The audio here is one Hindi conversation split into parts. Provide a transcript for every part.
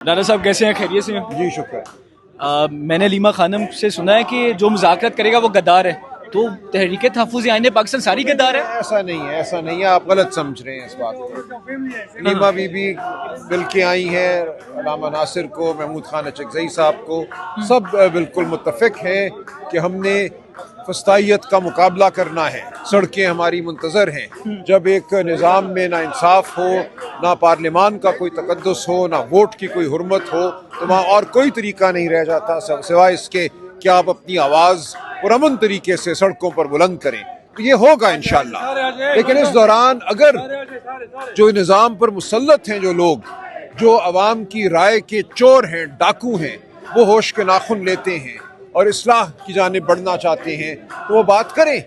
दादा साहब कैसे हैं, खैरियत से हैं? जी शुक्र। मैंने लीमा खानम से सुना है कि जो मुज़ाकरात करेगा वो गद्दार है, तो तहरीक तहफ़्फ़ुज़ आईन पाकिस्तान सारी गद्दार है? ऐसा नहीं है, ऐसा नहीं है, आप गलत समझ रहे हैं इस बात को। लीमा बीबी मिल के आई हैं अल्लामा नासिर को, महमूद खान अचकज़ई साहब को, सब बिल्कुल मुत्तफ़िक हैं कि हमने फस्तायत का मुकाबला करना है। सड़कें हमारी मुंतज़र हैं। जब एक निज़ाम में ना इंसाफ हो, ना पार्लिमान का कोई तकद्दुस हो, ना वोट की कोई हुर्मत हो, तो वहाँ और कोई तरीका नहीं रह जाता सिवाय इसके कि आप अपनी आवाज़ पुरअमन तरीके से सड़कों पर बुलंद करें। तो ये होगा इंशाअल्लाह। लेकिन इस दौरान अगर जो निज़ाम पर मुसल्लत हैं जो लोग, जो अवाम की राय के चोर हैं, डाकू हैं, वो होश के नाखून लेते हैं और इस्लाह की जानिब बढ़ना चाहते हैं, तो वो बात करें।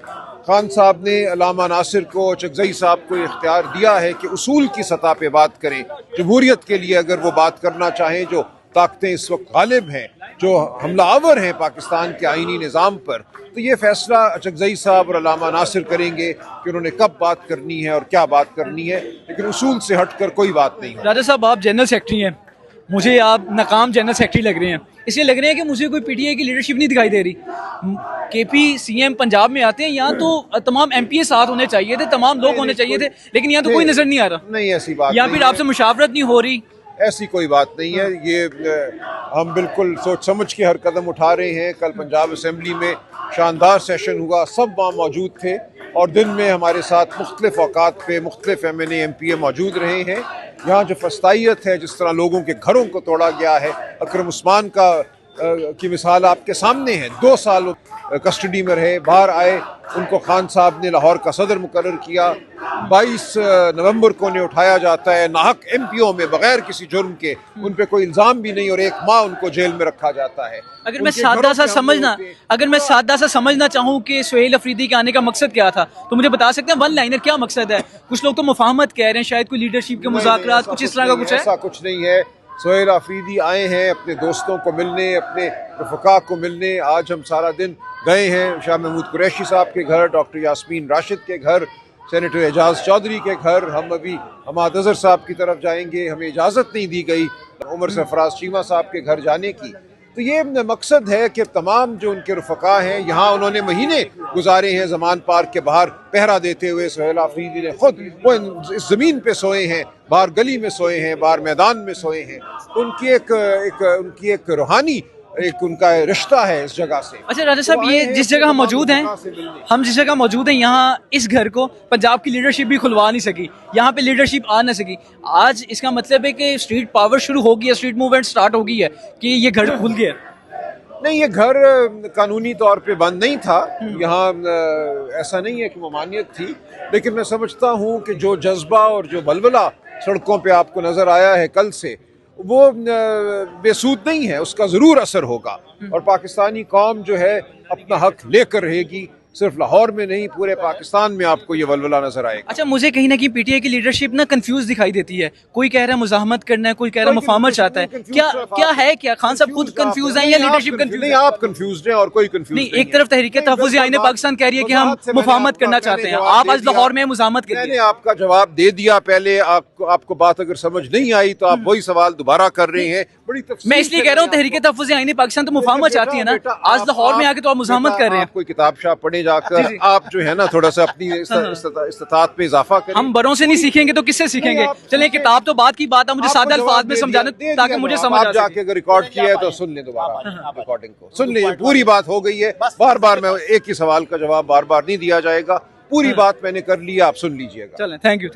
खान साहब ने अल्लामा नासिर को, अचकज़ई साहब को इख्तियार दिया है कि उसूल की सतह पे बात करें। जमहूरियत के लिए अगर वो बात करना चाहें, जो ताकतें इस वक्त गालिब हैं, जो हमलावर हैं पाकिस्तान के आईनी निज़ाम पर, तो ये फैसला अचकज़ई साहब और अल्लामा नासिर करेंगे कि उन्होंने कब बात करनी है और क्या बात करनी है। लेकिन उसूल से हटकर कोई बात नहीं। राजा साहब, आप जनरल सेक्रेटरी हैं, मुझे आप नाकाम जनरल सेक्रेटरी लग रहे हैं। इसलिए लग रहे हैं कि मुझे कोई पीटीआई की लीडरशिप नहीं दिखाई दे रही। केपी सीएम पंजाब में आते हैं, यहाँ तो तमाम एमपीए साथ होने चाहिए थे, तमाम लोग होने चाहिए थे, लेकिन यहाँ तो कोई नजर नहीं आ रहा। नहीं, ऐसी बात या फिर आपसे मुशावरत नहीं हो रही? ऐसी कोई बात नहीं है। ये हम बिल्कुल सोच समझ के हर कदम उठा रहे हैं। कल पंजाब असेंबली में शानदार सेशन हुआ, सब वहाँ मौजूद थे और दिन में हमारे साथ मुख्तलिफ औकात पे मुख्तलिफ MNA MPA मौजूद रहे हैं। यहाँ जो फस्तायत है, जिस तरह लोगों के घरों को तोड़ा गया है, अकरम उस्मान की मिसाल आपके सामने है। 2 साल कस्टडी में रहे, बाहर आए, उनको खान साहब ने लाहौर का सदर मुकर्रर किया। 22 नवंबर को उन्हें उठाया जाता है नाहक MPO में बगैर किसी जुर्म के, उन पे कोई इल्ज़ाम भी नहीं और 1 माह उनको जेल में रखा जाता है। अगर मैं सादा सा समझना चाहूँ कि सुहेल अफरीदी के आने का मकसद क्या था, तो मुझे बता सकते हैं वन लाइनर क्या मकसद है? कुछ लोग तो मुफाहमत कह रहे हैं, शायद कोई लीडरशिप के मुज़ाकरात, कुछ इस तरह का कुछ है। ऐसा कुछ नहीं है। सुहेल अफरीदी आए हैं अपने दोस्तों को मिलने, अपने रफ़क़ा को मिलने। आज हम सारा दिन गए हैं शाह महमूद कुरैशी साहब के घर, डॉक्टर यास्मीन राशिद के घर, सेनेटर एजाज चौधरी के घर। हम अभी हमाद अज़हर साहब की तरफ जाएंगे, हमें इजाज़त नहीं दी गई उमर सरफराज चीमा साहब के घर जाने की। तो ये मकसद है कि तमाम जो उनके रफ़क़ा हैं, यहाँ उन्होंने महीने गुजारे हैं जमान पार्क के बाहर पहरा देते हुए। सुहेल अफरीदी ने खुद वो इस ज़मीन पे सोए हैं, बाहर गली में सोए हैं, बाहर मैदान में सोए हैं। उनकी एक रूहानी उनका रिश्ता है इस जगह से। अच्छा राजा साहब, ये जिस जगह हम मौजूद हैं, यहाँ इस घर को पंजाब की लीडरशिप भी खुलवा नहीं सकी, यहाँ पे लीडरशिप आ ना सकी। आज इसका मतलब है कि स्ट्रीट पावर शुरू हो गई है, स्ट्रीट मूवमेंट स्टार्ट हो गई है कि ये घर खुल गया? नहीं, ये घर कानूनी तौर पे बंद नहीं था। यहाँ ऐसा नहीं है कि ममानियत थी, लेकिन मैं समझता हूँ कि जो जज्बा और जो बलबला सड़कों पे आपको नज़र आया है कल से, वो बेसूद नहीं है, उसका ज़रूर असर होगा और पाकिस्तानी कौम जो है अपना हक लेकर रहेगी। सिर्फ लाहौर में नहीं, पूरे पाकिस्तान में आपको ये वलवला नजर आएगा। अच्छा, मुझे कहीं ना कहीं पीटीआई की लीडरशिप ना कंफ्यूज दिखाई देती है। कोई कह रहा है मुजाहमत करना है, कोई कह रहा है मुफाहमत चाहता है। क्या है क्या खान साहब खुद कंफ्यूज हैं या लीडरशिप कंफ्यूज? नहीं, आप कंफ्यूज हैं और कोई कंफ्यूज नहीं। एक तरफ तहरीक तहफ़्फ़ुज़ आईन पाकिस्तान कह रही है कि हम मुफाहमत करना चाहते हैं, आप आज लाहौर में मुजाहमत कर रहे हैं। मैंने आपका जवाब दे दिया पहले। आपको बात अगर समझ नहीं आई तो आप वही सवाल दोबारा कर रहे हैं। मैं इसलिए कह रहा हूँ तहरीक तहफ़्फ़ुज़ आईन पाकिस्तान तो मुफाहमत चाहती है ना, आज लाहौर में आके तो आप मुजाहमत कर रहे हैं। कोई किताब शाह पढ़े जाकर आप जो है ना थोड़ा सा अपनी इस्तात पे इजाफा करें। हम बड़ों से नहीं सीखेंगे तो किससे सीखेंगे? चलिए, किताब तो बात की बात है, मुझे सादा अल्फाज में समझाने ताकि मुझे समझ आ सके। जाके अगर रिकॉर्ड किया है तो सुन ले, दोबारा रिकॉर्डिंग को सुन ले। पूरी बात हो गई है। बार बार मैं एक ही सवाल का जवाब बार बार नहीं दिया जाएगा। पूरी बात मैंने कर ली, आप सुन लीजिएगा। चलें, थैंक यू।